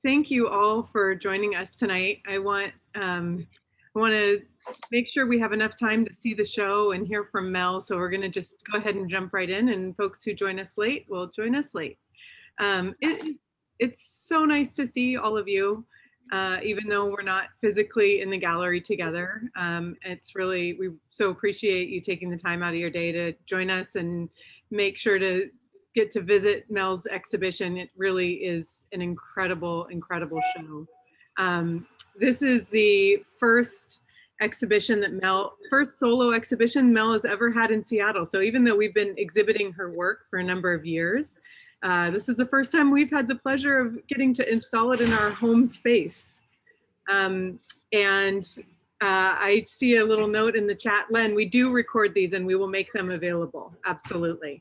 thank you all for joining us tonight. I want to make sure we have enough time to see the show and hear from Mel. So we're going to just go ahead and jump right in, and folks who join us late will join us late. It's so nice to see all of you, even though we're not physically in the gallery together. It's really, we so appreciate you taking the time out of your day to join us and make sure to get to visit Mel's exhibition. It really is an incredible, incredible show. This is the first exhibition that first solo exhibition Mel has ever had in Seattle. So even though we've been exhibiting her work for a number of years, this is the first time we've had the pleasure of getting to install it in our home space. I see a little note in the chat, Len, we do record these and we will make them available, absolutely.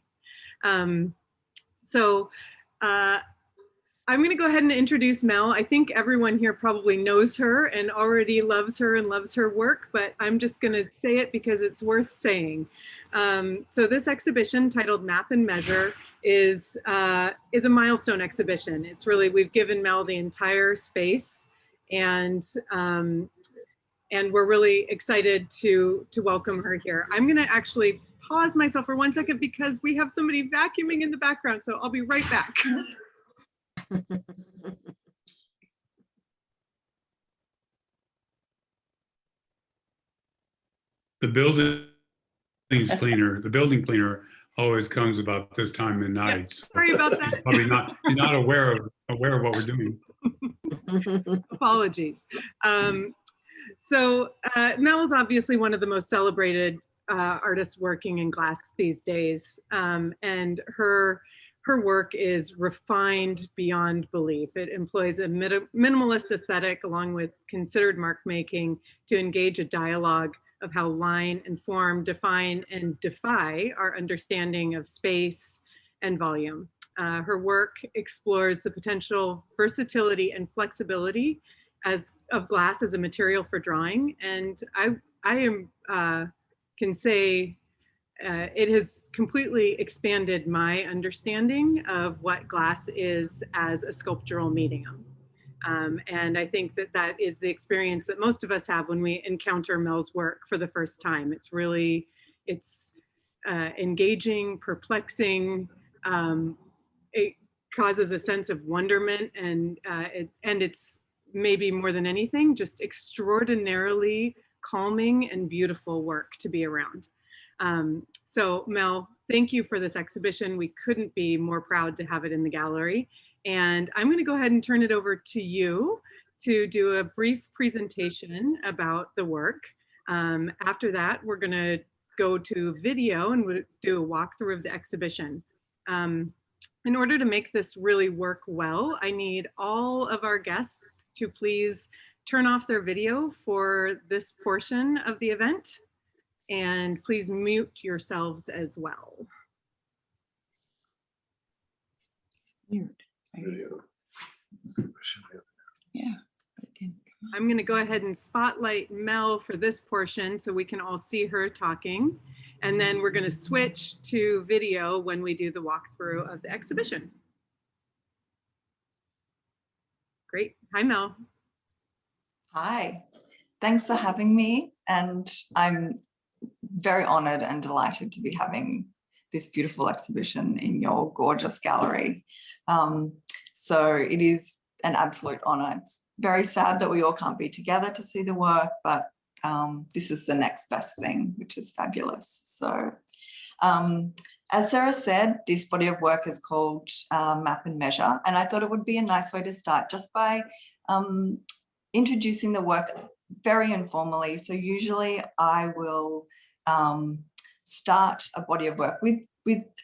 I'm going to go ahead and introduce Mel. I think everyone here probably knows her and already loves her and loves her work, but I'm just going to say it because it's worth saying. So this exhibition, titled Map and Measure, is a milestone exhibition. It's really, we've given Mel the entire space, and we're really excited to welcome her here. I'm going to actually pause myself for 1 second because we have somebody vacuuming in the background, so I'll be right back. The building cleaner always comes about this time of night. Yeah, sorry about that. Probably not, he's not aware of what we're doing. Apologies. Mel is obviously one of the most celebrated artists working in glass these days, and her work is refined beyond belief. It employs a minimalist aesthetic along with considered mark making to engage a dialogue of how line and form define and defy our understanding of space and volume. Her work explores the potential versatility and flexibility of glass as a material for drawing, and I can say it has completely expanded my understanding of what glass is as a sculptural medium. And I think that is the experience that most of us have when we encounter Mel's work for the first time. It's really, engaging, perplexing. It causes a sense of wonderment, and it's maybe more than anything, just extraordinarily calming and beautiful work to be around. So Mel, thank you for this exhibition. We couldn't be more proud to have it in the gallery. And I'm going to go ahead and turn it over to you to do a brief presentation about the work. After that, we're going to go to video and we'll do a walkthrough of the exhibition. In order to make this really work well, I need all of our guests to please turn off their video for this portion of the event, and please mute yourselves as well. Weird. Yeah. I'm going to go ahead and spotlight Mel for this portion so we can all see her talking. And then we're going to switch to video when we do the walkthrough of the exhibition. Great. Hi, Mel. Hi. Thanks for having me. And I'm very honored and delighted to be having this beautiful exhibition in your gorgeous gallery. So it is an absolute honor. It's very sad that we all can't be together to see the work, but this is the next best thing, which is fabulous. So as Sarah said, this body of work is called Map and Measure, and I thought it would be a nice way to start just by introducing the work very informally. So usually I will start a body of work with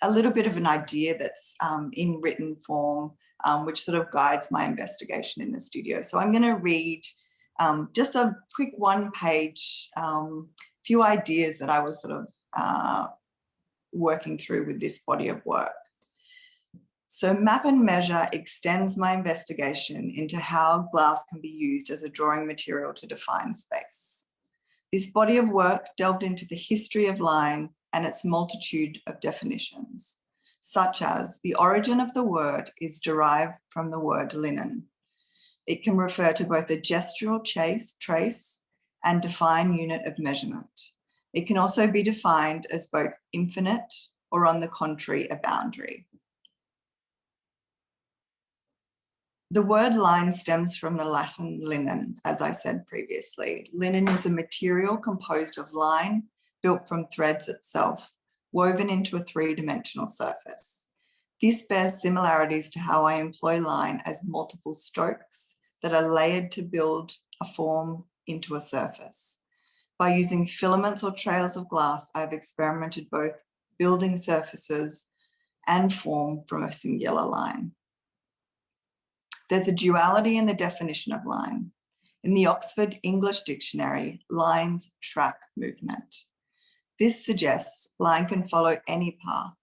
a little bit of an idea that's in written form, which sort of guides my investigation in the studio. So I'm going to read just a quick one-page few ideas that I was sort of working through with this body of work. So Map and Measure extends my investigation into how glass can be used as a drawing material to define space. This body of work delved into the history of line and its multitude of definitions, such as the origin of the word is derived from the word linen. It can refer to both a gestural trace and define unit of measurement. It can also be defined as both infinite or, on the contrary, a boundary. The word line stems from the Latin linen, as I said previously. Linen is a material composed of line built from threads itself, woven into a three-dimensional surface. This bears similarities to how I employ line as multiple strokes that are layered to build a form into a surface. By using filaments or trails of glass, I've experimented both building surfaces and form from a singular line. There's a duality in the definition of line. In the Oxford English Dictionary, lines track movement. This suggests line can follow any path,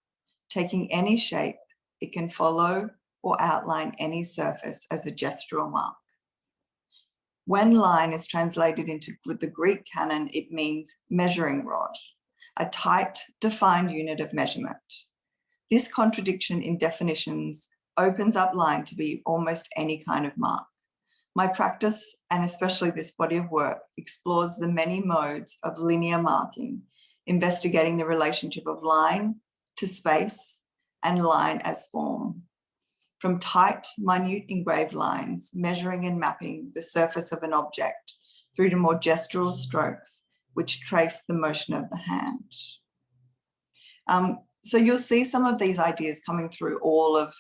taking any shape. It can follow or outline any surface as a gestural mark. When line is translated into the Greek canon, it means measuring rod, a tight, defined unit of measurement. This contradiction in definitions opens up line to be almost any kind of mark. My practice, and especially this body of work, explores the many modes of linear marking, investigating the relationship of line to space and line as form. From tight, minute engraved lines, measuring and mapping the surface of an object, through to more gestural strokes, which trace the motion of the hand. So you'll see some of these ideas coming through all of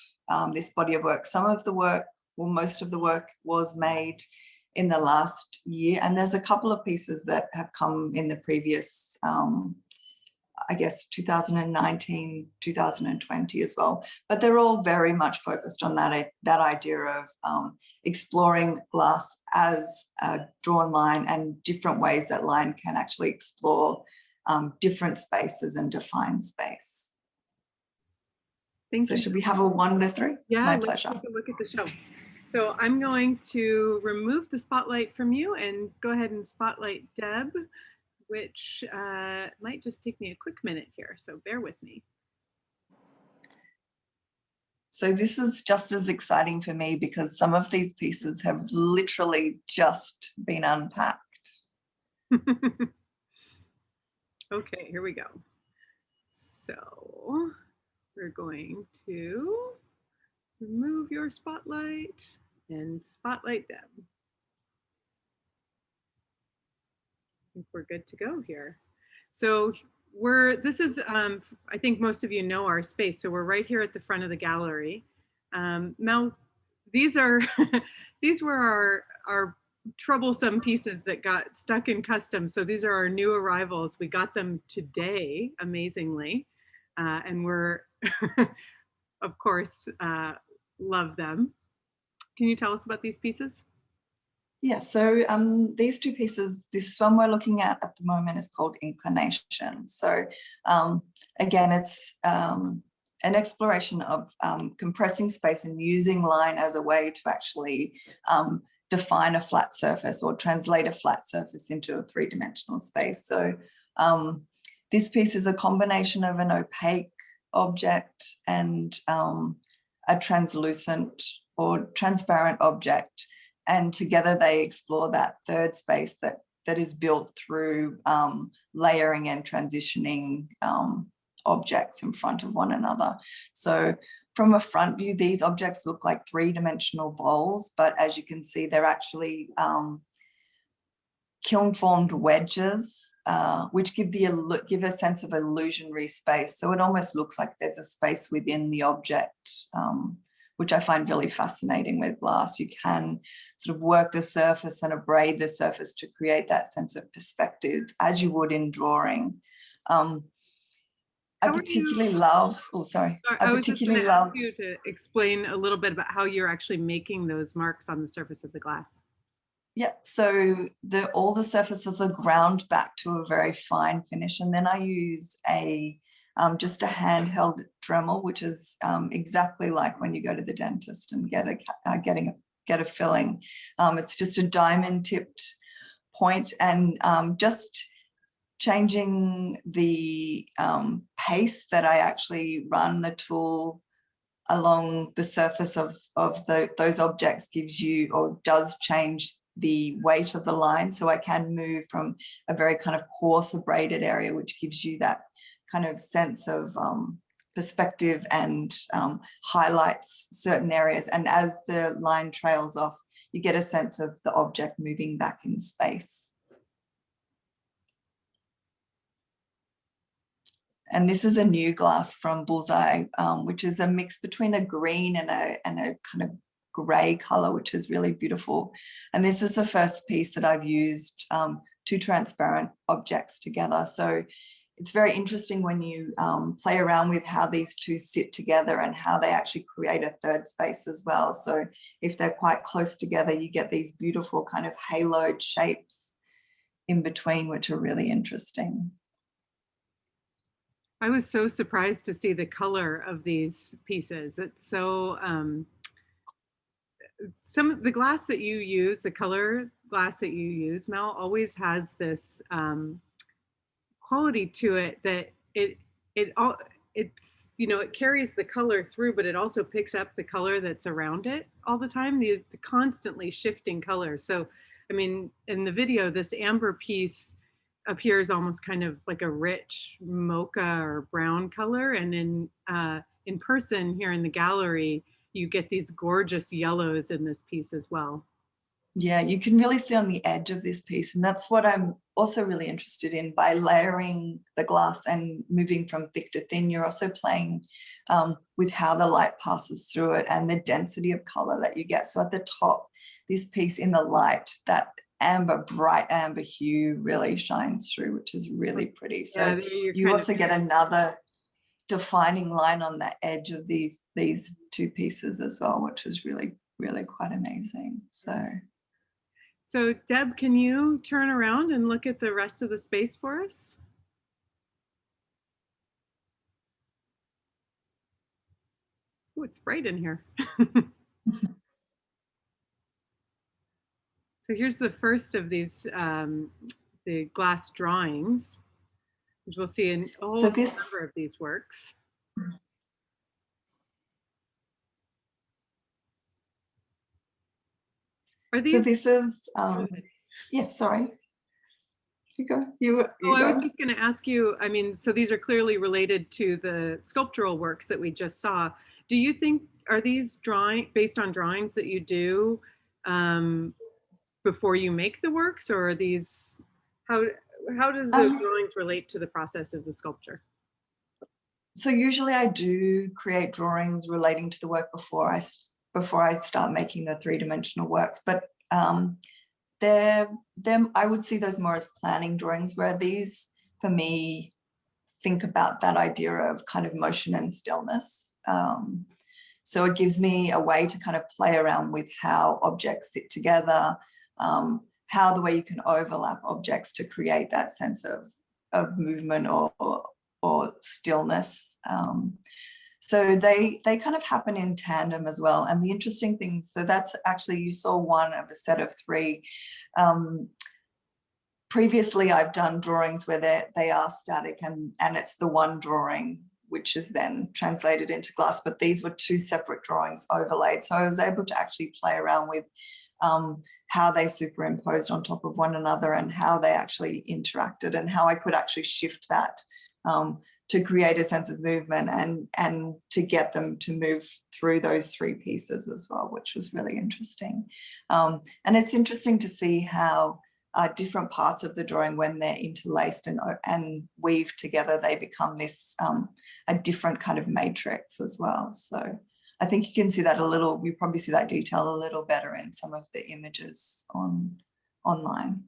this body of work. Some of the work, well, most of the work was made in the last year, and there's a couple of pieces that have come in the previous, I guess, 2019, 2020 as well. But they're all very much focused on that idea of exploring glass as a drawn line and different ways that line can actually explore different spaces and define space. Thank you. Should we have a 1 to 3? Yeah, My let's pleasure. take a look at the show. So I'm going to remove the spotlight from you and go ahead and spotlight Deb, which might just take me a quick minute here, so bear with me. So this is just as exciting for me because some of these pieces have literally just been unpacked. Okay, here we go. So we're going to remove your spotlight and spotlight Deb. I think we're good to go here. So this is, I think most of you know our space. So we're right here at the front of the gallery. Mel, these are, these were our troublesome pieces that got stuck in customs. So these are our new arrivals. We got them today, amazingly. And we're, of course, love them. Can you tell us about these pieces? Yeah, so these two pieces, this one we're looking at the moment is called Inclination. So again, it's an exploration of compressing space and using line as a way to actually define a flat surface or translate a flat surface into a three-dimensional space. So this piece is a combination of an opaque object and a translucent or transparent object. And together they explore that third space that is built through layering and transitioning objects in front of one another. So from a front view, these objects look like three-dimensional bowls, but as you can see, they're actually kiln-formed wedges, which give a sense of illusionary space. So it almost looks like there's a space within the object, which I find really fascinating with glass. You can sort of work the surface and abrade the surface to create that sense of perspective as you would in drawing. I particularly love, I particularly love you to explain a little bit about how you're actually making those marks on the surface of the glass. Yeah, so all the surfaces are ground back to a very fine finish, and then I use just a handheld Dremel, which is exactly like when you go to the dentist and get a filling. It's just a diamond-tipped point, and just changing the pace that I actually run the tool along the surface of those objects gives you, or does change the weight of the line. So I can move from a very kind of coarse abraded area, which gives you that kind of sense of perspective and highlights certain areas. And as the line trails off, you get a sense of the object moving back in space. And this is a new glass from Bullseye, which is a mix between a green and a kind of grey colour, which is really beautiful. And this is the first piece that I've used two transparent objects together. So it's very interesting when you play around with how these two sit together and how they actually create a third space as well. So if they're quite close together, you get these beautiful kind of haloed shapes in between, which are really interesting. I was so surprised to see the color of these pieces. It's so, some of the glass that you use, the color glass that you use, Mel, always has this quality to it that it's, you know, it carries the color through, but it also picks up the color that's around it all the time, the constantly shifting color. So, I mean, in the video, this amber piece appears almost kind of like a rich mocha or brown color. And in person here in the gallery, you get these gorgeous yellows in this piece as well. Yeah, you can really see on the edge of this piece. And that's what I'm also really interested in. By layering the glass and moving from thick to thin, you're also playing with how the light passes through it and the density of color that you get. So at the top, this piece in the light, that bright amber hue really shines through, which is really pretty. So yeah, you also get another defining line on the edge of these two pieces as well, which is really, really quite amazing. So Deb, can you turn around and look at the rest of the space for us? Oh, it's bright in here. So here's the first of these, the glass drawings, which we'll see in a whole number of these works. Are these? So this is, yeah, sorry. You go. I was just going to ask you, I mean, so these are clearly related to the sculptural works that we just saw. Do you think, are these based on drawings that you do before you make the works, or are these, how does the drawings relate to the process of the sculpture? So usually I do create drawings relating to the work before I start making the three-dimensional works, but I would see those more as planning drawings, where these, for me, think about that idea of kind of motion and stillness. So it gives me a way to kind of play around with how objects sit together, how the way you can overlap objects to create that sense of movement or stillness. So they kind of happen in tandem as well. And the interesting thing, so that's actually, you saw one of a set of three. Previously, I've done drawings where they are static and it's the one drawing which is then translated into glass, but these were two separate drawings overlaid. So I was able to actually play around with how they superimposed on top of one another and how they actually interacted and how I could actually shift that to create a sense of movement and to get them to move through those three pieces as well, which was really interesting. And it's interesting to see how different parts of the drawing, when they're interlaced and weaved together, they become this a different kind of matrix as well. So I think you can see that you probably see that detail a little better in some of the images online.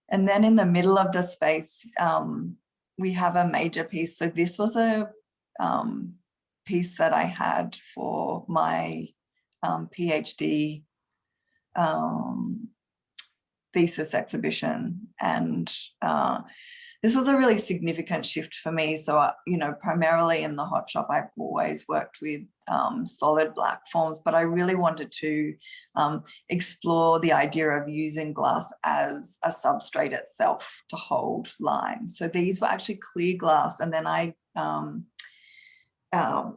And then in the middle of the space, we have a major piece. So this was a piece that I had for my PhD thesis exhibition. And this was a really significant shift for me. So, primarily in the hot shop, I've always worked with solid black forms, but I really wanted to explore the idea of using glass as a substrate itself to hold line. So these were actually clear glass. And then I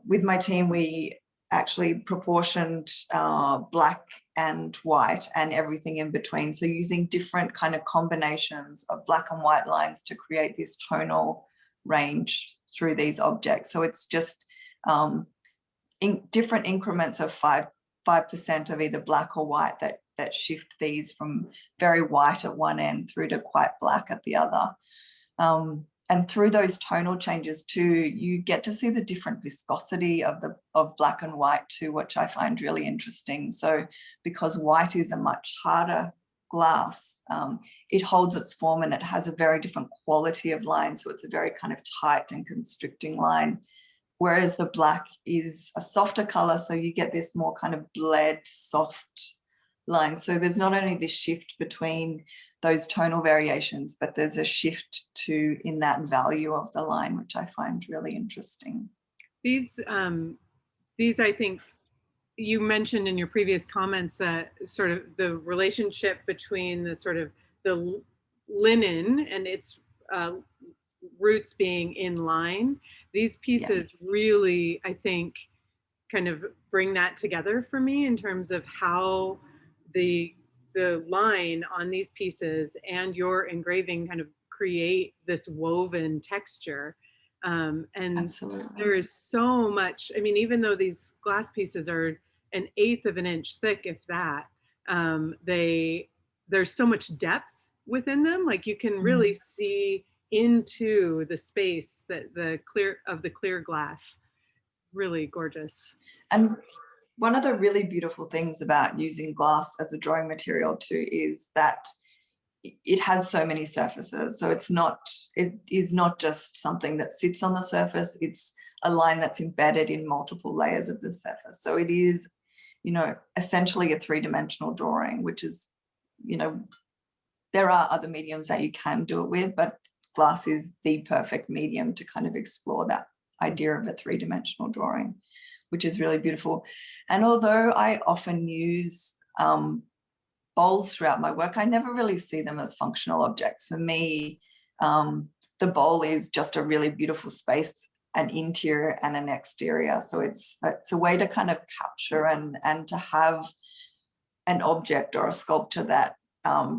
with my team, we actually proportioned black and white and everything in between. So using different kind of combinations of black and white lines to create this tonal range through these objects. So it's just in different increments of 5% of either black or white that shift these from very white at one end through to quite black at the other. And through those tonal changes too, you get to see the different viscosity of black and white too, which I find really interesting. So because white is a much harder glass, it holds its form and it has a very different quality of line. So it's a very kind of tight and constricting line, whereas the black is a softer color. So you get this more kind of bled, soft line. So there's not only this shift between those tonal variations, but there's a shift in that value of the line, which I find really interesting. These I think you mentioned in your previous comments that sort of the relationship between the sort of the linen and its roots being in line. These pieces really, I think, kind of bring that together for me in terms of how the line on these pieces and your engraving kind of create this woven texture. And Absolutely. there is so much, I mean, even though these glass pieces are 1/8 of an inch thick, if that, there's so much depth within them. Like you can really see into the space that the clear glass. Really gorgeous. And one of the really beautiful things about using glass as a drawing material too is that it has so many surfaces. So it is not just something that sits on the surface, it's a line that's embedded in multiple layers of the surface. So it is, essentially a 3-dimensional drawing, which is, there are other mediums that you can do it with, but glass is the perfect medium to kind of explore that idea of a 3-dimensional drawing, which is really beautiful. And although I often use bowls throughout my work, I never really see them as functional objects. For me, the bowl is just a really beautiful space, an interior and an exterior. So it's a way to kind of capture and to have an object or a sculpture that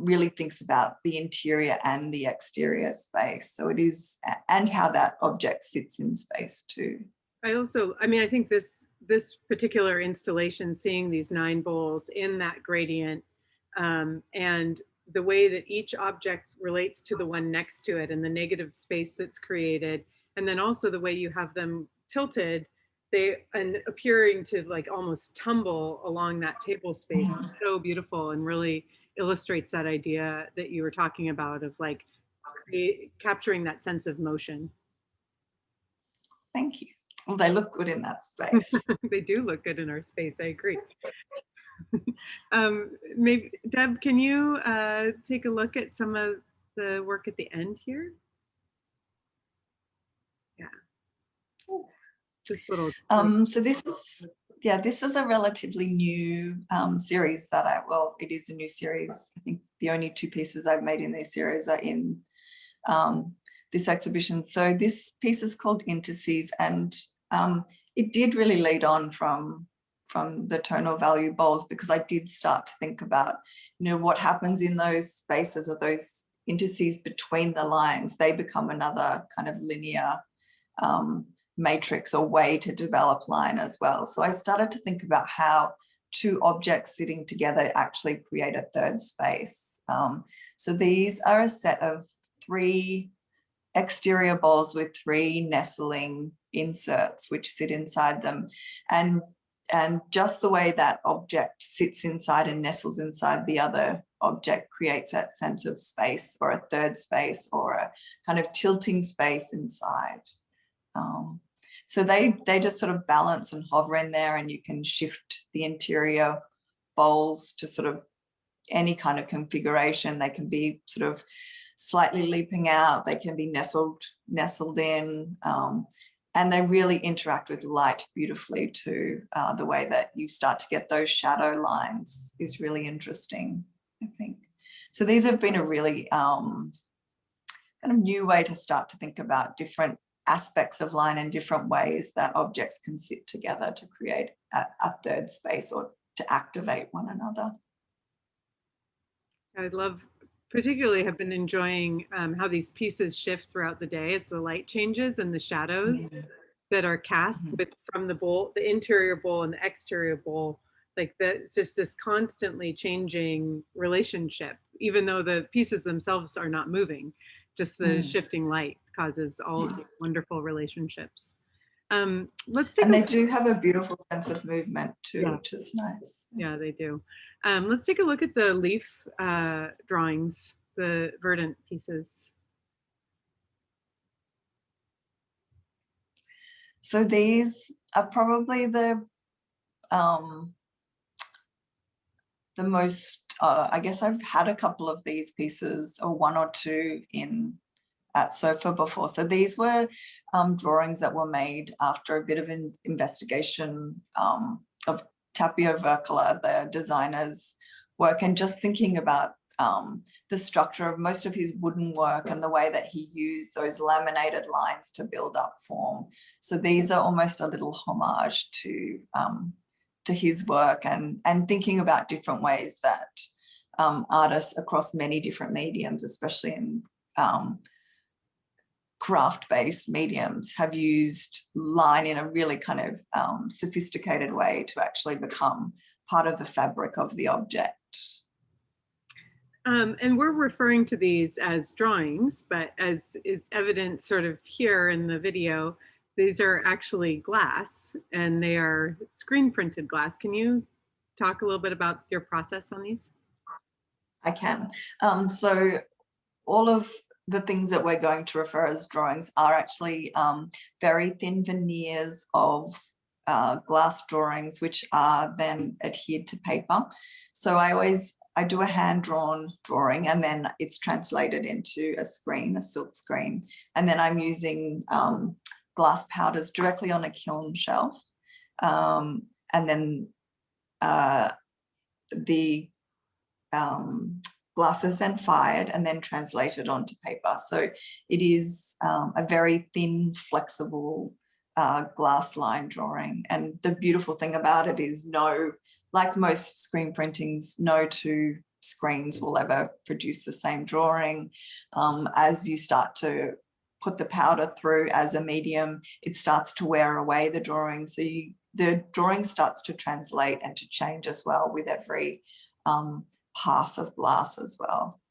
really thinks about the interior and the exterior space. So it is, and how that object sits in space too. I think this particular installation, seeing these 9 bowls in that gradient, and the way that each object relates to the one next to it and the negative space that's created, and then also the way you have them tilted, and appearing to like almost tumble along that table space is so beautiful and really illustrates that idea that you were talking about of like capturing that sense of motion. Thank you. Well, they look good in that space. They do look good in our space. I agree. Maybe Deb, can you take a look at some of the work at the end here? Yeah. This little. So this is a relatively new series it is a new series. I think the only 2 pieces I've made in this series are in this exhibition. So this piece is called Intercess, and it did really lead on from the tonal value bowls, because I did start to think about, what happens in those spaces or those interstices between the lines. They become another kind of linear matrix or way to develop line as well. So I started to think about how 2 objects sitting together actually create a third space. So these are a set of 3 exterior bowls with 3 nestling inserts which sit inside them, and just the way that object sits inside and nestles inside the other object creates that sense of space, or a third space, or a kind of tilting space inside. So they just sort of balance and hover in there, and you can shift the interior bowls to sort of any kind of configuration. They can be sort of slightly leaping out, they can be nestled in, and they really interact with light beautifully too. The way that you start to get those shadow lines is really interesting, I think. So these have been a really kind of new way to start to think about different aspects of line and different ways that objects can sit together to create a third space or to activate one another. I particularly have been enjoying how these pieces shift throughout the day as the light changes and the shadows that are cast from the bowl, the interior bowl and the exterior bowl. Like that, it's just this constantly changing relationship, even though the pieces themselves are not moving. Just the shifting light causes all of these wonderful relationships. Let's take. And they do have a beautiful sense of movement too, which is nice. Yeah, they do. Let's take a look at the leaf drawings, the verdant pieces. So these are probably the most, I guess I've had a couple of these pieces, or one or two at SOFA before. So these were drawings that were made after a bit of an investigation of Tapio Verkala, the designer's work, and just thinking about the structure of most of his wooden work and the way that he used those laminated lines to build up form. So these are almost a little homage to his work, and thinking about different ways that artists across many different mediums, especially in craft-based mediums, have used line in a really kind of sophisticated way to actually become part of the fabric of the object. And we're referring to these as drawings, but as is evident sort of here in the video, these are actually glass, and they are screen printed glass. Can you talk a little bit about your process on these? I can. So all of the things that we're going to refer as drawings are actually very thin veneers of glass drawings, which are then adhered to paper. So I do a hand-drawn drawing, and then it's translated into a screen, a silk screen. And then I'm using glass powders directly on a kiln shelf. And then the glass is then fired and then translated onto paper. So it is a very thin, flexible glass line drawing. And the beautiful thing about it is like most screen printings, no two screens will ever produce the same drawing. As you start to put the powder through as a medium, it starts to wear away the drawing. So the drawing starts to translate and to change as well with every pass of glass as well,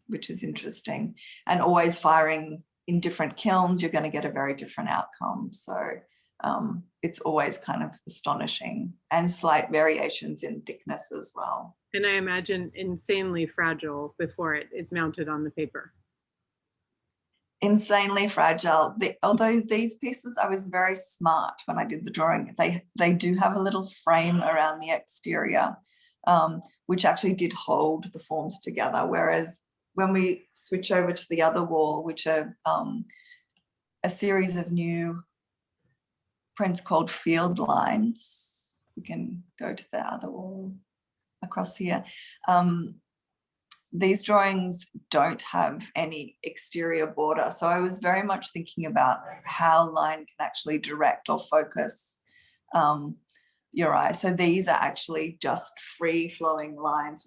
which is interesting. And always firing in different kilns, you're going to get a very different outcome. So it's always kind of astonishing, and slight variations in thickness as well. And I imagine insanely fragile before it is mounted on the paper. Insanely fragile. Although these pieces, I was very smart when I did the drawing. They do have a little frame around the exterior, which actually did hold the forms together. Whereas when we switch over to the other wall, which are a series of new prints called field lines, we can go to the other wall across here. These drawings don't have any exterior border. So I was very much thinking about how line can actually direct or focus your eye. So these are actually just free flowing lines,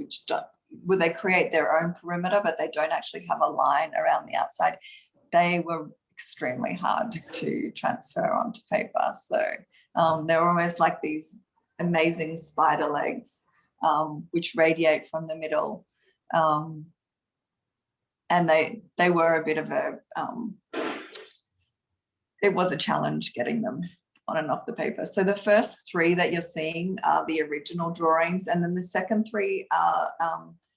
where they create their own perimeter, but they don't actually have a line around the outside. They were extremely hard to transfer onto paper. So they're almost like these amazing spider legs, which radiate from the middle. And they were a bit of it was a challenge getting them on and off the paper. So the first three that you're seeing are the original drawings, and then the second three are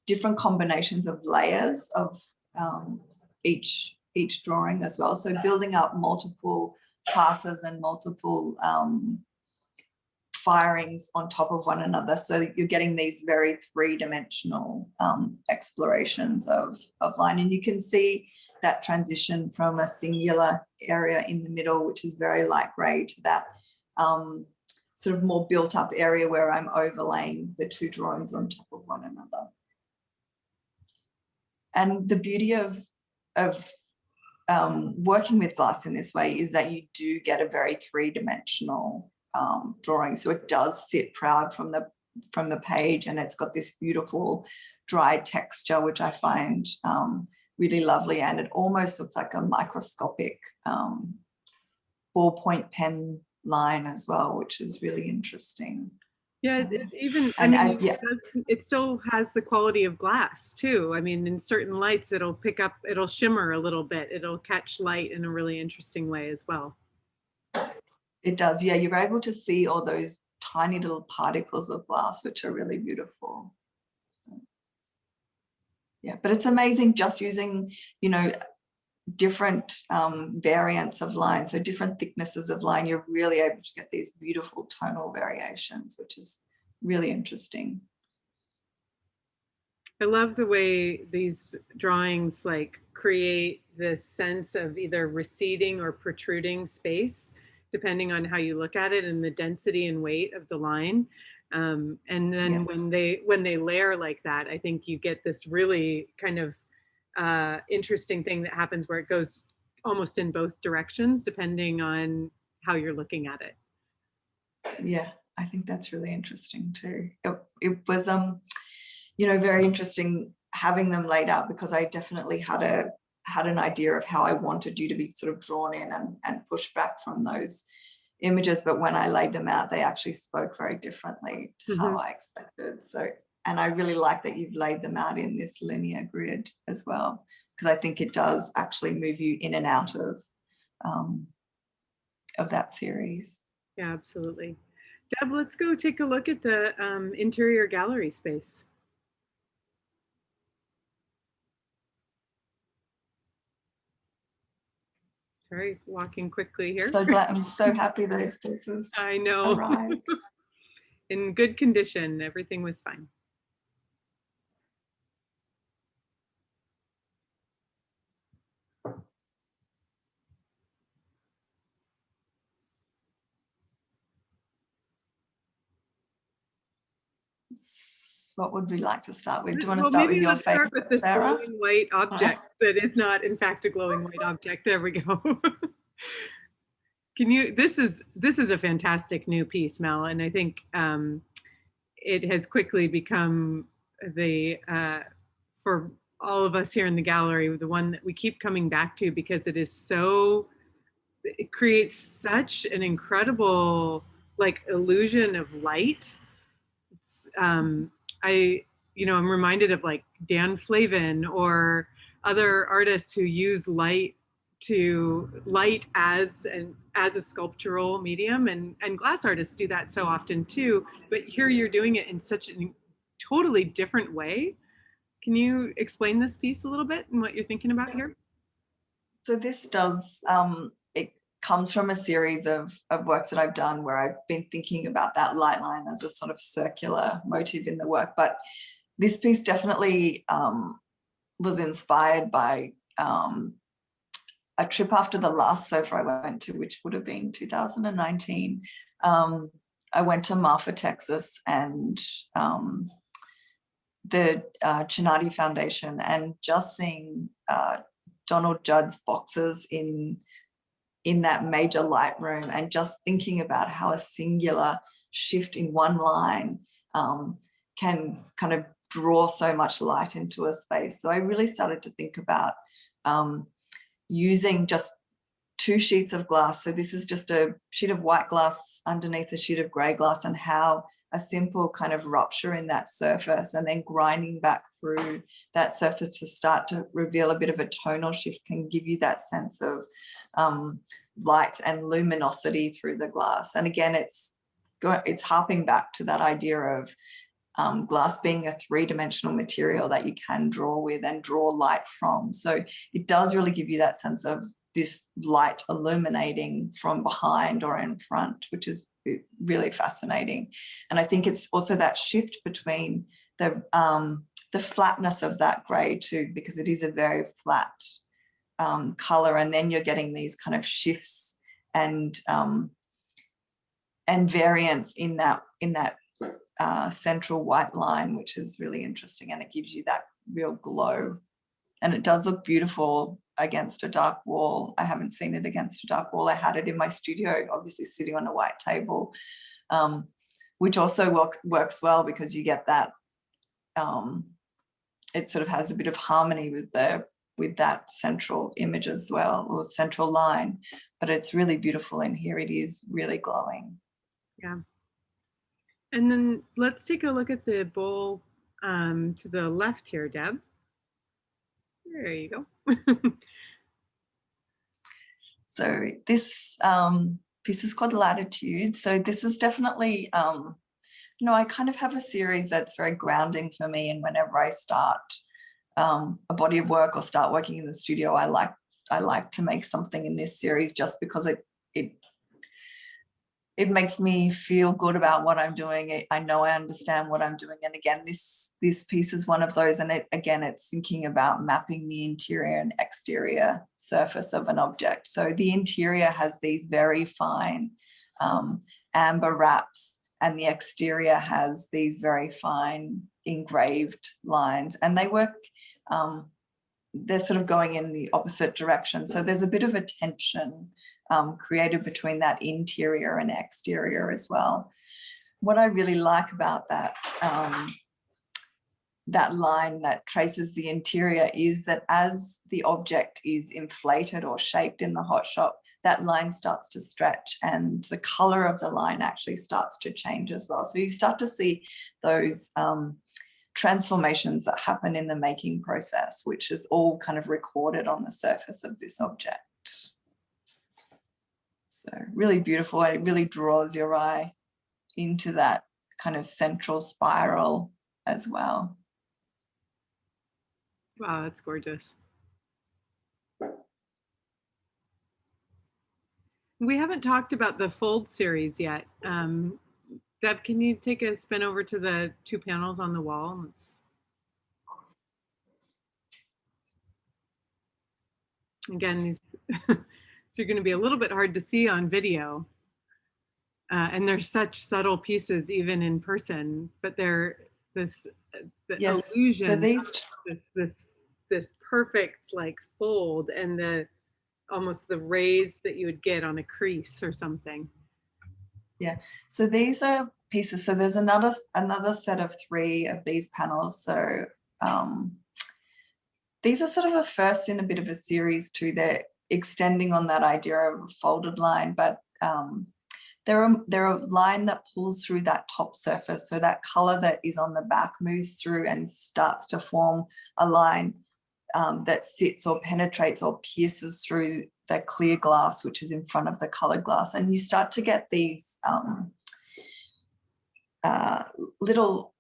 different combinations of layers of each drawing as well. So building up multiple passes and multiple firings on top of one another. So you're getting these very three-dimensional explorations of line. And you can see that transition from a singular area in the middle, which is very light grey, to that sort of more built up area where I'm overlaying the two drawings on top of one another. And the beauty of working with glass in this way is that you do get a very three-dimensional drawing. So it does sit proud from the page, and it's got this beautiful dry texture, which I find really lovely. And it almost looks like a microscopic ballpoint pen line as well, which is really interesting. Yeah, it still has the quality of glass too. I mean, in certain lights, it'll shimmer a little bit. It'll catch light in a really interesting way as well. It does, yeah. You're able to see all those tiny little particles of glass, which are really beautiful. Yeah, but it's amazing just using, different variants of line, so different thicknesses of line. You're really able to get these beautiful tonal variations, which is really interesting. I love the way these drawings create this sense of either receding or protruding space, depending on how you look at it, and the density and weight of the line. And then when they layer like that, I think you get this really kind of interesting thing that happens where it goes almost in both directions, depending on how you're looking at it. Yeah, I think that's really interesting too. It was, very interesting having them laid out, because I definitely had an idea of how I wanted you to be sort of drawn in and pushed back from those images. But when I laid them out, they actually spoke very differently to how I expected. So, and I really like that you've laid them out in this linear grid as well, because I think it does actually move you in and out of that series. Yeah, absolutely. Deb, let's go take a look at the interior gallery space. Sorry, walking quickly here. So glad, I'm so happy those pieces I know. arrived. In good condition, everything was fine. What would we like to start with? Do you want to start with your favorite, with this Sarah? glowing white object that is not, in fact, a glowing white object. There we go. This is a fantastic new piece, Mel, and I think it has quickly become for all of us here in the gallery, the one that we keep coming back to, because it creates such an incredible illusion of light. It's, I'm reminded of Dan Flavin or other artists who use light as a sculptural medium, and glass artists do that so often too. But here you're doing it in such a totally different way. Can you explain this piece a little bit and what you're thinking about here? So this does, it comes from a series of works that I've done where I've been thinking about that light line as a sort of circular motif in the work. But this piece definitely was inspired by a trip after the last sofa I went to, which would have been 2019. I went to Marfa, Texas, and the Chinati Foundation, and just seeing Donald Judd's boxes in that major light room, and just thinking about how a singular shift in one line can kind of draw so much light into a space. So I really started to think about using just two sheets of glass. So this is just a sheet of white glass underneath a sheet of grey glass, and how a simple kind of rupture in that surface and then grinding back through that surface to start to reveal a bit of a tonal shift can give you that sense of light and luminosity through the glass. And again, it's harping back to that idea of glass being a three-dimensional material that you can draw with and draw light from. So it does really give you that sense of this light illuminating from behind or in front, which is really fascinating. And I think it's also that shift between the flatness of that grey too, because it is a very flat color, and then you're getting these kind of shifts and variance in that central white line, which is really interesting, and it gives you that real glow. And it does look beautiful against a dark wall. I haven't seen it against a dark wall. I had it in my studio, obviously sitting on a white table, which also works well because you get that, it sort of has a bit of harmony with that central image as well, or central line, but it's really beautiful in here. It is really glowing. Yeah. And then let's take a look at the bowl to the left here, Deb. There you go. So this piece is called Latitude. So this is definitely, I kind of have a series that's very grounding for me. And whenever I start a body of work or start working in the studio, I like to make something in this series just because it makes me feel good about what I'm doing. I know I understand what I'm doing. And again, this piece is one of those. And it's thinking about mapping the interior and exterior surface of an object. So the interior has these very fine amber wraps, and the exterior has these very fine engraved lines. And they work, they're sort of going in the opposite direction. So there's a bit of a tension created between that interior and exterior as well. What I really like about that, that line that traces the interior is that as the object is inflated or shaped in the hot shop, that line starts to stretch and the color of the line actually starts to change as well. So you start to see those transformations that happen in the making process, which is all kind of recorded on the surface of this object. So really beautiful. It really draws your eye into that kind of central spiral as well. Wow, that's gorgeous. We haven't talked about the fold series yet. Deb, can you take a spin over to the two panels on the wall? Again, these so you're going to be a little bit hard to see on video. And they're such subtle pieces, even in person, but they're the illusion, so these this perfect like fold and almost the rays that you would get on a crease or something. Yeah, so these are pieces. So there's another set of 3 of these panels. So these are sort of a first in a bit of a series too. They're extending on that idea of a folded line, but they're a line that pulls through that top surface. So that color that is on the back moves through and starts to form a line that sits or penetrates or pierces through the clear glass, which is in front of the colored glass. And you start to get these little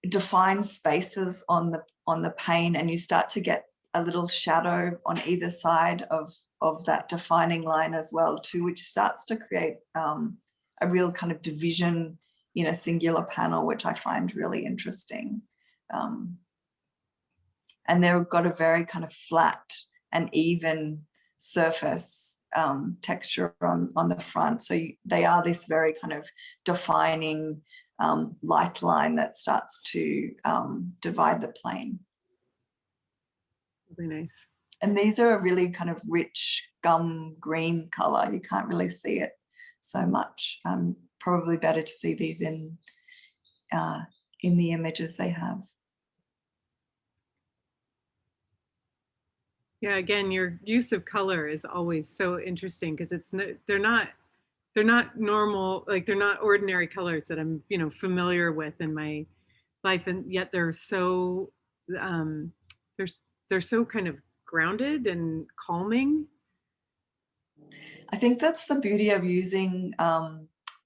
defined spaces on the pane, and you start to get a little shadow on either side of that defining line as well too, which starts to create a real kind of division in a singular panel, which I find really interesting. And they've got a very kind of flat and even surface texture on the front. So they are this very kind of defining light line that starts to divide the plane. Really nice. And these are a really kind of rich gum green color. You can't really see it so much. Probably better to see these in the images they have. Yeah, again, your use of color is always so interesting because they're not normal, like they're not ordinary colors that I'm familiar with in my life, and yet they're so they're so kind of grounded and calming. I think that's the beauty of using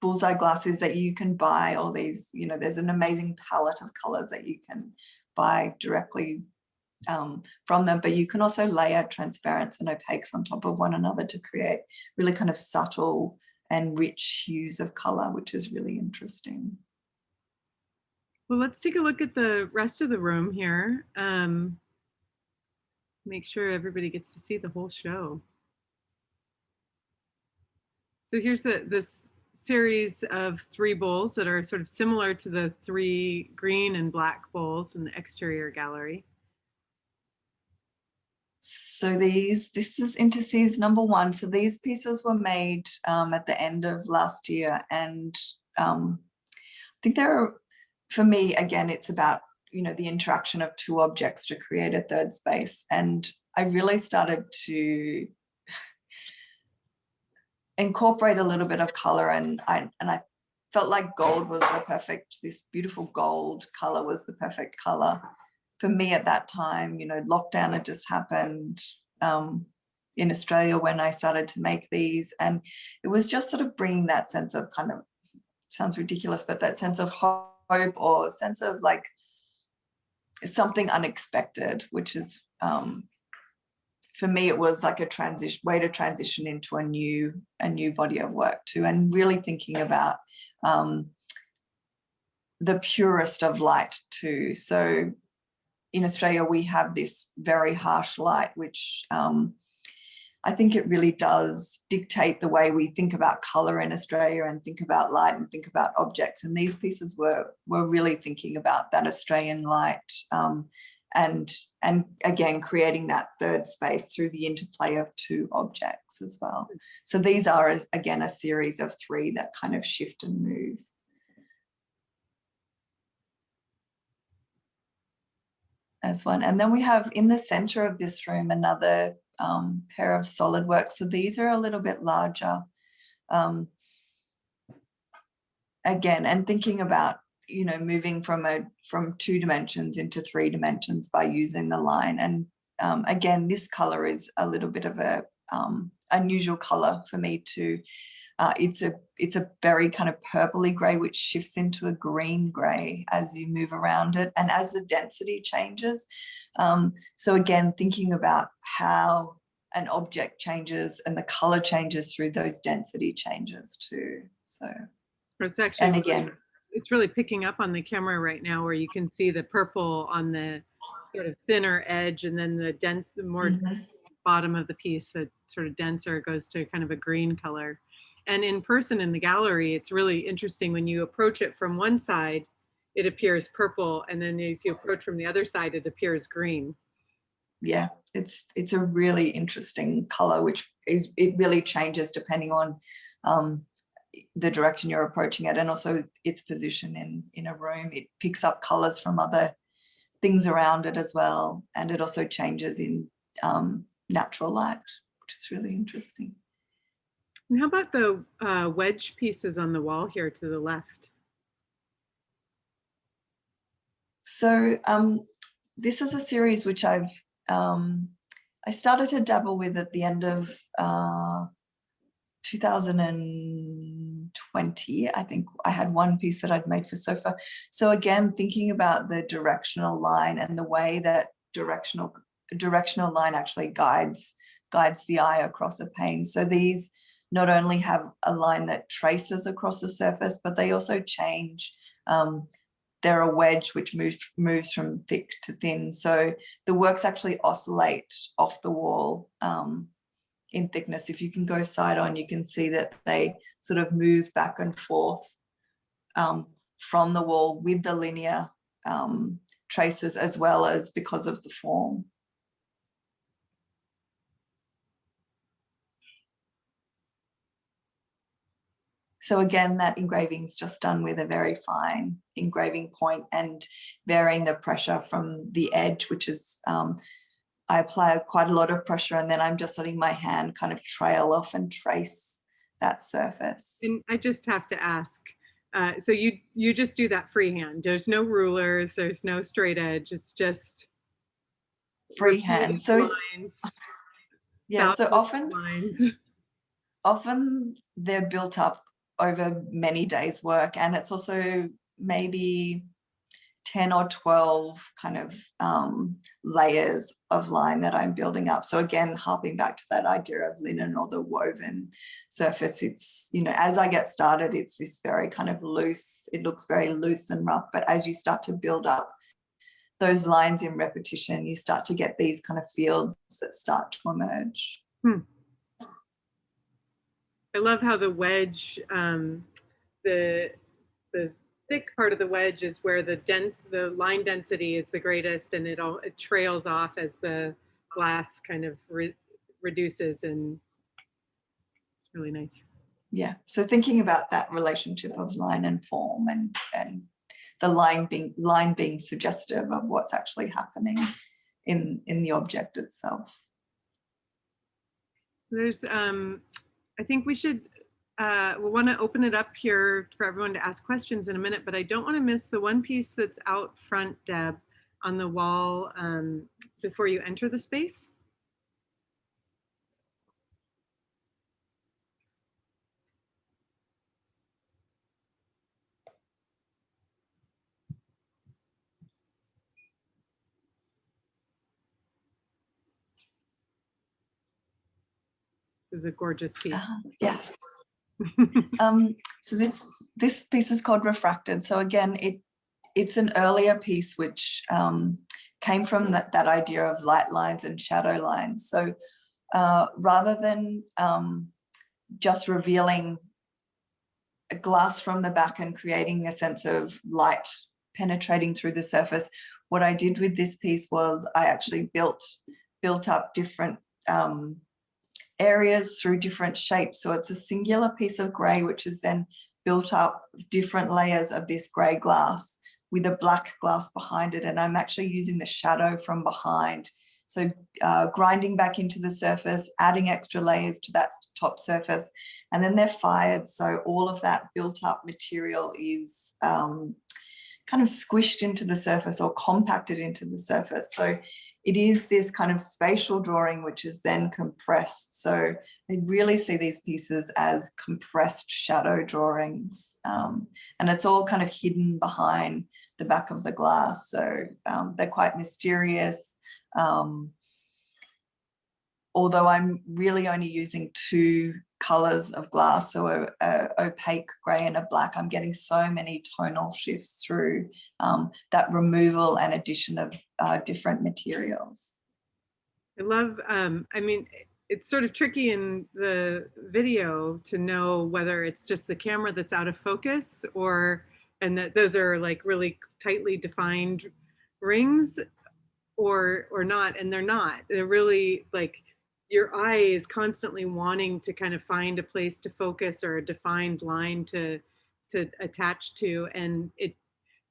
bullseye glasses, that you can buy all these, there's an amazing palette of colors that you can buy directly from them, but you can also layer transparents and opaques on top of one another to create really kind of subtle and rich hues of color, which is really interesting. Well, let's take a look at the rest of the room here. Make sure everybody gets to see the whole show. So here's this series of 3 bowls that are sort of similar to the 3 green and black bowls in the exterior gallery. So this is Intercess #1. So these pieces were made at the end of last year, and I think for me, again, it's about, the interaction of two objects to create a third space. And I really started to incorporate a little bit of color, and I felt like gold was this beautiful gold color was the perfect color for me at that time. Lockdown had just happened in Australia when I started to make these, and it was just sort of bringing that sense of, kind of, sounds ridiculous, but that sense of hope, or sense of like something unexpected, which is for me, it was like a way to transition into a new body of work too, and really thinking about the purest of light too. So in Australia, we have this very harsh light, which I think it really does dictate the way we think about color in Australia, and think about light, and think about objects. And these pieces were really thinking about that Australian light, and again, creating that third space through the interplay of two objects as well. So these are, again, a series of 3 that kind of shift and move. As one. And then we have in the center of this room another pair of solid works. So these are a little bit larger. Again, and thinking about, moving from 2 dimensions into 3 dimensions by using the line. And again, this color is a little bit of a unusual color for me too. It's a very kind of purpley gray, which shifts into a green gray as you move around it, and as the density changes. So again, thinking about how an object changes and the color changes through those density changes too. So it's actually, and again, it's really picking up on the camera right now, where you can see the purple on the sort of thinner edge, and then the more bottom of the piece, that sort of denser, goes to kind of a green color. And in person in the gallery, it's really interesting when you approach it from one side, it appears purple, and then if you approach from the other side, it appears green. Yeah, it's a really interesting color, which it really changes depending on the direction you're approaching it, and also its position in a room. It picks up colors from other things around it as well, and it also changes in natural light, which is really interesting. And how about the wedge pieces on the wall here to the left? So this is a series which I started to dabble with at the end of 2020. I think I had one piece that I'd made for sofa. So again, thinking about the directional line and the way that directional line actually guides the eye across a pane. So these not only have a line that traces across the surface, but they also change. They're a wedge which moves from thick to thin. So the works actually oscillate off the wall in thickness. If you can go side on, you can see that they sort of move back and forth from the wall with the linear traces, as well as because of the form. So again, that engraving is just done with a very fine engraving point, and varying the pressure from the edge, which is, I apply quite a lot of pressure, and then I'm just letting my hand kind of trail off and trace that surface. And I just have to ask, so you just do that freehand? There's no rulers, there's no straight edge, it's just freehand. So it's, yeah, so often they're built up over many days' work, and it's also maybe 10 or 12 kind of layers of line that I'm building up. So again, harping back to that idea of linen or the woven surface, it's, as I get started, it's this very kind of loose, it looks very loose and rough, but as you start to build up those lines in repetition, you start to get these kind of fields that start to emerge. I love how the wedge, the thick part of the wedge is where the line density is the greatest, and it trails off as the glass kind of reduces, and it's really nice. Yeah, so thinking about that relationship of line and form, and the line being suggestive of what's actually happening in the object itself. There's I think we should we'll want to open it up here for everyone to ask questions in a minute, but I don't want to miss the one piece that's out front, Deb, on the wall before you enter the space. This is a gorgeous piece. Yes. So this piece is called Refracted. So again, it's an earlier piece which came from that idea of light lines and shadow lines. So rather than just revealing a glass from the back and creating a sense of light penetrating through the surface, what I did with this piece was I actually built up different areas through different shapes. So it's a singular piece of grey, which is then built up different layers of this grey glass with a black glass behind it. And I'm actually using the shadow from behind. So grinding back into the surface, adding extra layers to that top surface, and then they're fired. So all of that built up material is kind of squished into the surface or compacted into the surface. So it is this kind of spatial drawing which is then compressed. So I really see these pieces as compressed shadow drawings, and it's all kind of hidden behind the back of the glass. So they're quite mysterious. Although I'm really only using two colors of glass, so a opaque grey and a black, I'm getting so many tonal shifts through that removal and addition of different materials. I love, I mean, it's sort of tricky in the video to know whether it's just the camera that's out of focus and that those are like really tightly defined rings or not, and they're not. They're really like, your eye is constantly wanting to kind of find a place to focus or a defined line to attach to, and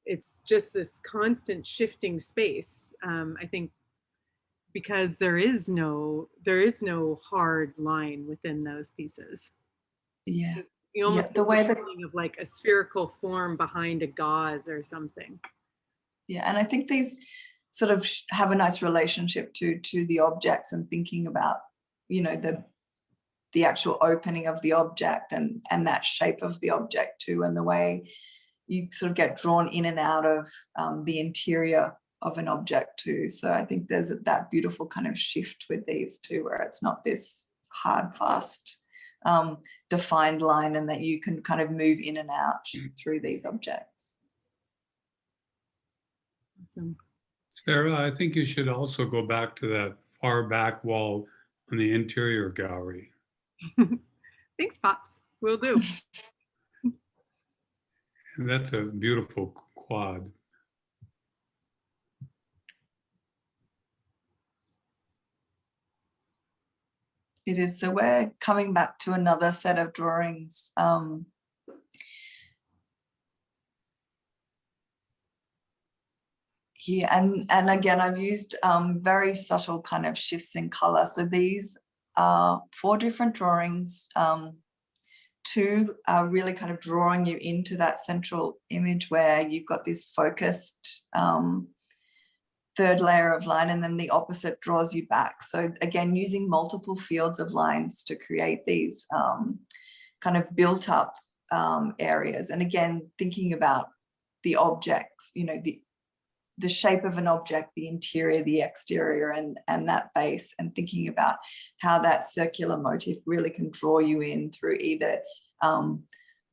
it's just this constant shifting space. I think because there is no hard line within those pieces. Yeah, you almost the way that of like a spherical form behind a gauze or something. Yeah, and I think these sort of have a nice relationship to the objects, and thinking about, you know, the actual opening of the object and that shape of the object too, and the way you sort of get drawn in and out of the interior of an object too. So I think there's that beautiful kind of shift with these two, where it's not this hard, fast, defined line, and that you can kind of move in and out through these objects. Awesome. Sarah, I think you should also go back to that far back wall on the interior gallery. Thanks, Pops. Will do. And that's a beautiful quad. It is. So we're coming back to another set of drawings. Here, and again, I've used very subtle kind of shifts in color. So these are 4 different drawings. 2 are really kind of drawing you into that central image where you've got this focused third layer of line, and then the opposite draws you back. So again, using multiple fields of lines to create these kind of built up areas. And again, thinking about the objects, you know, the shape of an object, the interior, the exterior, and that base, and thinking about how that circular motif really can draw you in through either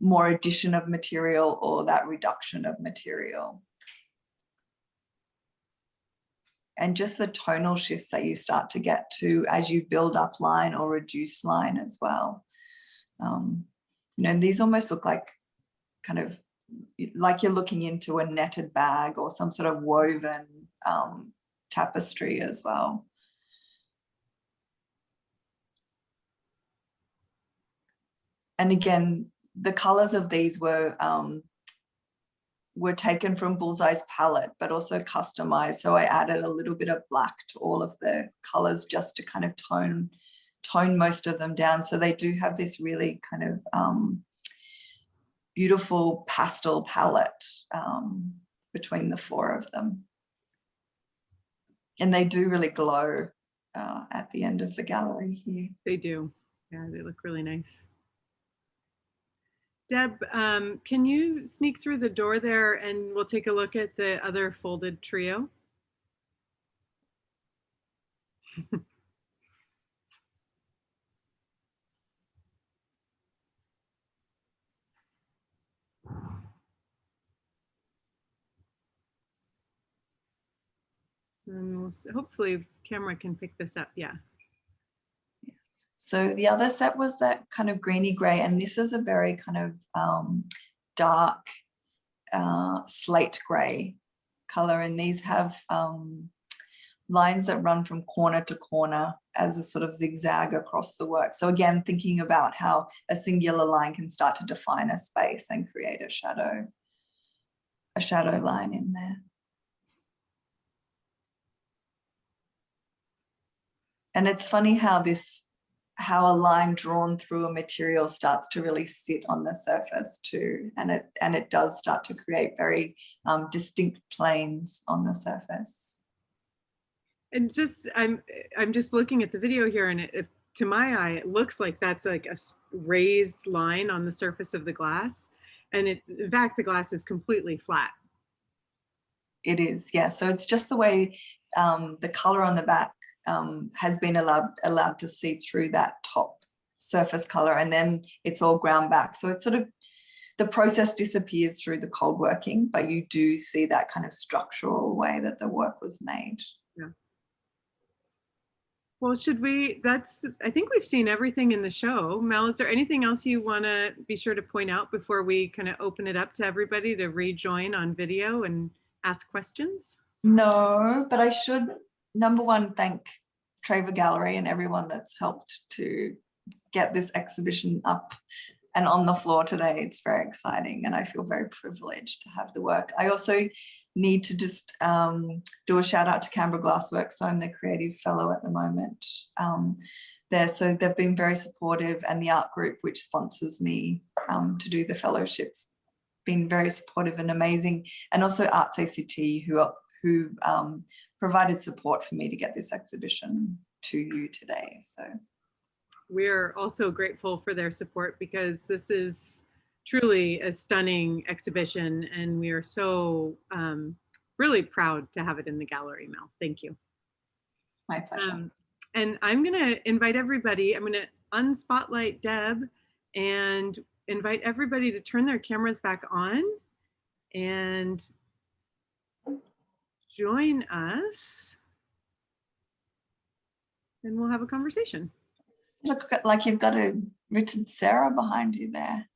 more addition of material or that reduction of material. And just the tonal shifts that you start to get to as you build up line or reduce line as well. You know, these almost look like kind of like you're looking into a netted bag or some sort of woven tapestry as well. And again, the colors of these were taken from Bullseye's palette, but also customized. So I added a little bit of black to all of the colors just to kind of tone most of them down. So they do have this really kind of beautiful pastel palette between the four of them. And they do really glow at the end of the gallery here. They do. Yeah, they look really nice. Deb, can you sneak through the door there and we'll take a look at the other folded trio? And hopefully camera can pick this up. Yeah. So the other set was that kind of greeny gray, and this is a very kind of dark slate gray color. And these have lines that run from corner to corner as a sort of zigzag across the work. So again, thinking about how a singular line can start to define a space and create a shadow line in there. And it's funny how a line drawn through a material starts to really sit on the surface too. And it does start to create very distinct planes on the surface. And just, I'm just looking at the video here, and to my eye, it looks like that's like a raised line on the surface of the glass. And in fact, the glass is completely flat. It is, yeah. So it's just the way the color on the back has been allowed to see through that top surface color, and then it's all ground back. So it's sort of, the process disappears through the cold working, but you do see that kind of structural way that the work was made. Yeah. Well, I think we've seen everything in the show. Mel, is there anything else you want to be sure to point out before we kind of open it up to everybody to rejoin on video and ask questions? No, but I should, number one, thank Traver Gallery and everyone that's helped to get this exhibition up and on the floor today. It's very exciting, and I feel very privileged to have the work. I also need to just do a shout out to Canberra Glassworks. So I'm the creative fellow at the moment there. So they've been very supportive, and the art group, which sponsors me to do the fellowships, been very supportive and amazing. And also Arts ACT, who provided support for me to get this exhibition to you today. So we're also grateful for their support, because this is truly a stunning exhibition, and we are so really proud to have it in the gallery, Mel. Thank you. My pleasure. And I'm going to invite everybody, I'm going to unspotlight Deb and invite everybody to turn their cameras back on and join us, and we'll have a conversation. Look like you've got a Richard Serra behind you there.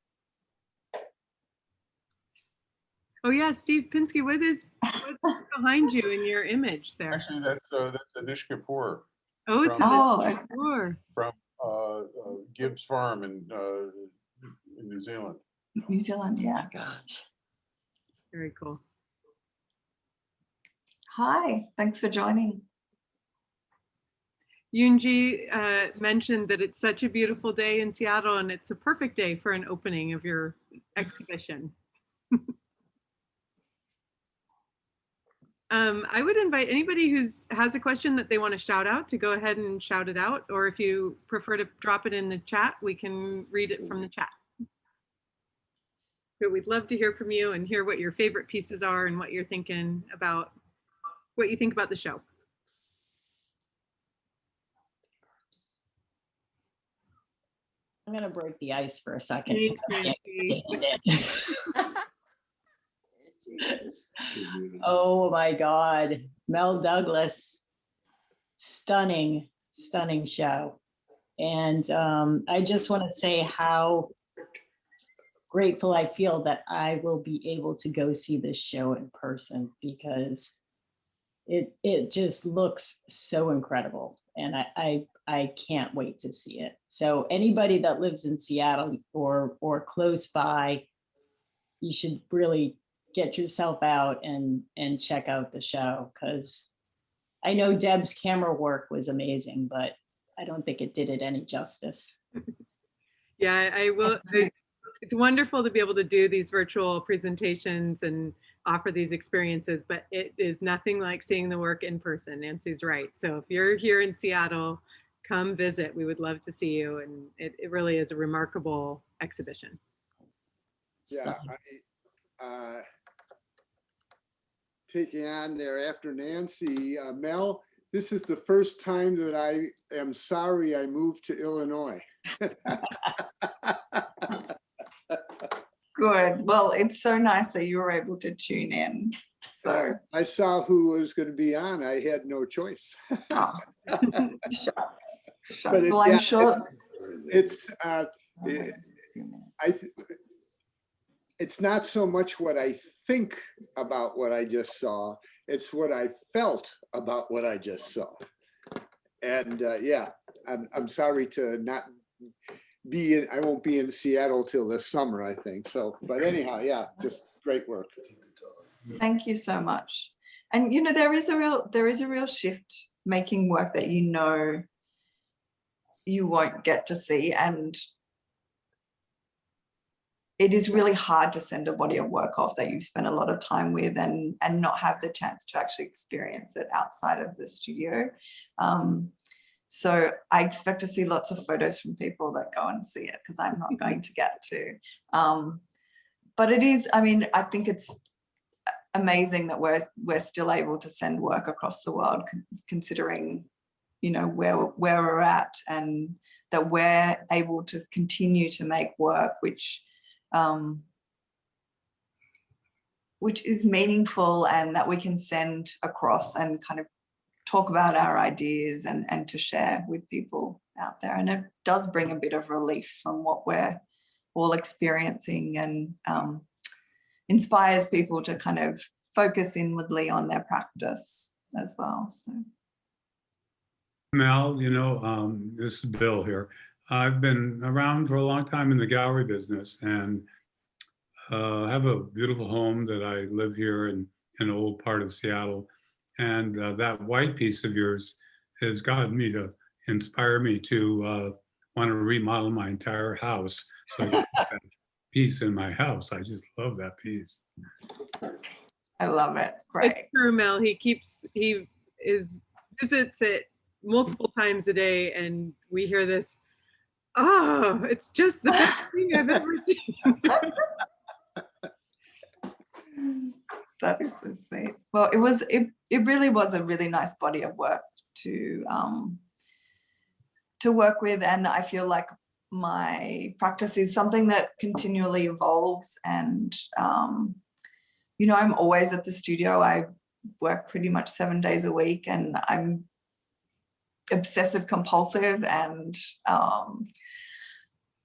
Oh yeah, Steve Pinsky, what's behind you in your image there? Actually, that's Anish Kapoor. Oh, it's Kapoor from Gibbs Farm in New Zealand. New Zealand, yeah. Gosh. Very cool. Hi, thanks for joining. Yunji mentioned that it's such a beautiful day in Seattle, and it's a perfect day for an opening of your exhibition. I would invite anybody who has a question that they want to shout out to go ahead and shout it out, or if you prefer to drop it in the chat, we can read it from the chat. But we'd love to hear from you and hear what your favorite pieces are and what you're thinking about, what you think about the show. I'm going to break the ice for a second. Oh my God. Mel Douglas, stunning, stunning show. And I just want to say how grateful I feel that I will be able to go see this show in person, because it just looks so incredible. And I can't wait to see it. So anybody that lives in Seattle or close by, you should really get yourself out and check out the show, because I know Deb's camera work was amazing, but I don't think it did it any justice. Yeah, I will. It's wonderful to be able to do these virtual presentations and offer these experiences, but it is nothing like seeing the work in person. Nancy's right. So if you're here in Seattle, come visit. We would love to see you. And it really is a remarkable exhibition. Yeah, taking on there after Nancy, Mel, this is the first time that I am sorry I moved to Illinois. Good. Well, it's so nice that you were able to tune in. So I saw who was going to be on. I had no choice. oh, shucks. But Well, I'm sure it's not so much what I think about what I just saw. It's what I felt about what I just saw. And yeah, I'm sorry to not be in, I won't be in Seattle till this summer, I think. So, but anyhow, yeah, just great work. thank you so much. And you know, there is a real shift making work that you know you won't get to see, and it is really hard to send a body of work off that you've spent a lot of time with and not have the chance to actually experience it outside of the studio. So I expect to see lots of photos from people that go and see it, because I'm not going to get to. But it is, I mean, I think it's amazing that we're still able to send work across the world, considering, you know, where we're at, and that we're able to continue to make work which is meaningful, and that we can send across and kind of talk about our ideas and to share with people out there. And it does bring a bit of relief from what we're all experiencing, and inspires people to kind of focus inwardly on their practice as well. So, Mel, you know, this is Bill here. I've been around for a long time in the gallery business, and have a beautiful home that I live here in an old part of Seattle. And that white piece of yours has gotten me to inspire me to want to remodel my entire house. So I get that piece in my house. I just love that piece. I love it. Great. It's true, Mel. He visits it multiple times a day, and we hear this, oh, it's just the best thing I've ever seen. That is so sweet. Well, it really was a really nice body of work to work with, and I feel like my practice is something that continually evolves. And you know, I'm always at the studio. I work pretty much 7 days a week, and I'm obsessive compulsive, and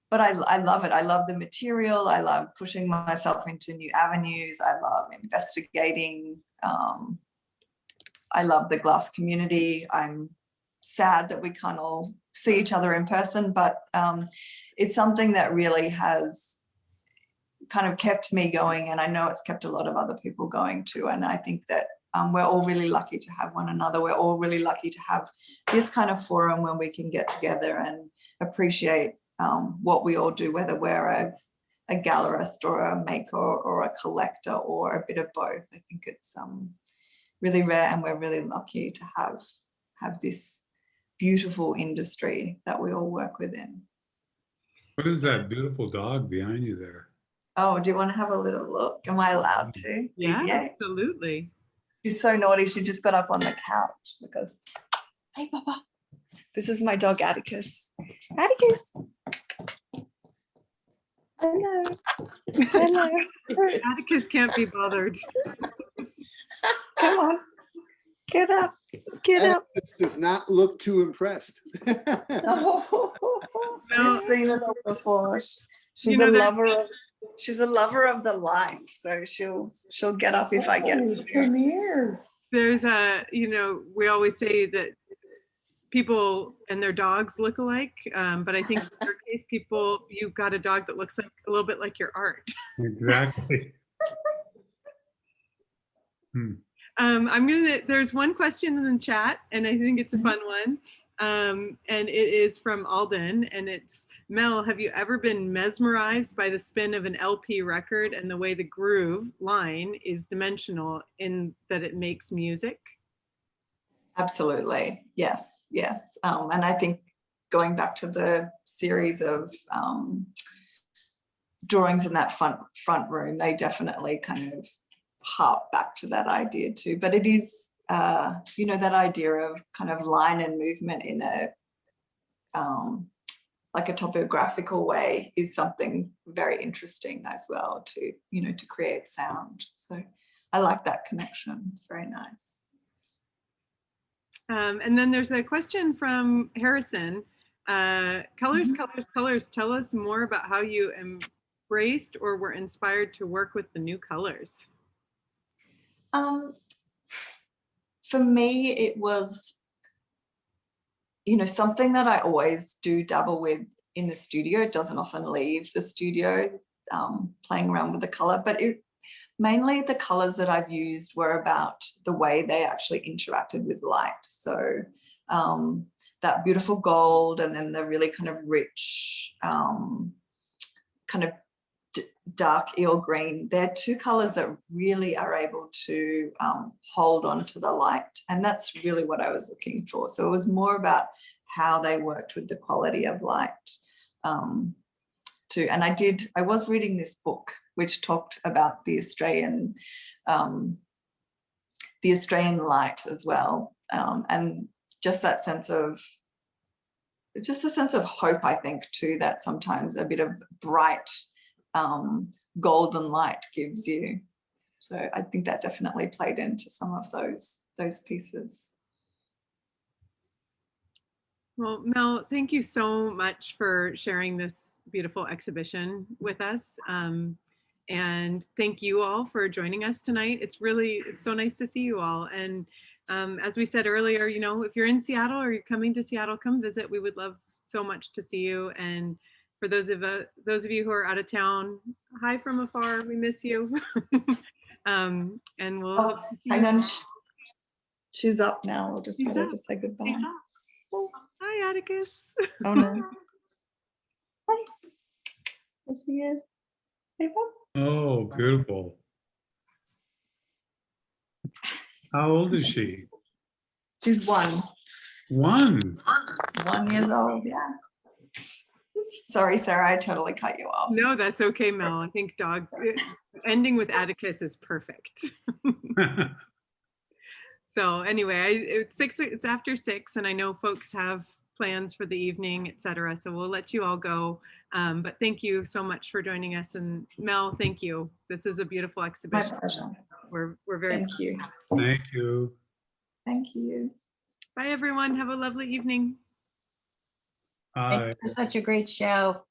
but I love it. I love the material. I love pushing myself into new avenues. I love investigating. I love the glass community. I'm sad that we can't all see each other in person, but it's something that really has kind of kept me going, and I know it's kept a lot of other people going too. And I think that we're all really lucky to have one another. We're all really lucky to have this kind of forum where we can get together and appreciate what we all do, whether we're a gallerist or a maker or a collector or a bit of both. I think it's really rare, and we're really lucky to have this beautiful industry that we all work within. What is that beautiful dog behind you there? Oh, do you want to have a little look? Am I allowed to? Yeah, absolutely. She's so naughty. She just got up on the couch because, hey, Papa, this is my dog, Atticus. Atticus. Hello. Hello. Atticus can't be bothered. Come on. Get up. Get up. Atticus does not look too impressed. Oh, No. I've seen it all before. She's a lover of the light, so she'll get up if I get Come here. There's a, you know, we always say that people and their dogs look alike, but I think in your case, you've got a dog that looks like a little bit like your art. Exactly. Hmm. There's one question in the chat, and I think it's a fun one. And it is from Alden, and it's, Mel, have you ever been mesmerized by the spin of an LP record and the way the groove line is dimensional in that it makes music? Absolutely. Yes. Yes. And I think going back to the series of drawings in that front room, they definitely kind of harp back to that idea too. But it is, you know, that idea of kind of line and movement in a like a topographical way is something very interesting as well to, you know, to create sound. So I like that connection. It's very nice. And then there's a question from Harrison. Colors, colors, colors. Tell us more about how you embraced or were inspired to work with the new colors. For me, it was, you know, something that I always do dabble with in the studio. It doesn't often leave the studio, playing around with the color, but mainly the colors that I've used were about the way they actually interacted with light. So that beautiful gold, and then the really kind of rich, kind of dark eel green. They're two colors that really are able to hold on to the light. And that's really what I was looking for. So it was more about how they worked with the quality of light too. And I was reading this book which talked about the Australian light as well. And just that sense of, just a sense of hope, I think too, that sometimes a bit of bright golden light gives you. So I think that definitely played into some of those pieces. Well, Mel, thank you so much for sharing this beautiful exhibition with us. And thank you all for joining us tonight. It's so nice to see you all. And as we said earlier, you know, if you're in Seattle or you're coming to Seattle, come visit. We would love so much to see you. And for those of you who are out of town, hi from afar. We miss you. And we'll. Hang on, she's up now. We'll just let her just say goodbye. Oh, hi, Atticus. Oh no. Hi. There she is. Say bye. Oh, beautiful. How old is she? She's 1. 1. 1 years old, yeah. Sorry, Sarah, I totally cut you off. No, that's okay, Mel. I think ending with Atticus is perfect. So anyway, it's after 6, and I know folks have plans for the evening, etc. So we'll let you all go. But thank you so much for joining us. And Mel, thank you. This is a beautiful exhibition. My pleasure. We're very Thank you. Thank you. Thank you. Bye, everyone. Have a lovely evening. Bye. Thank you for such a great show.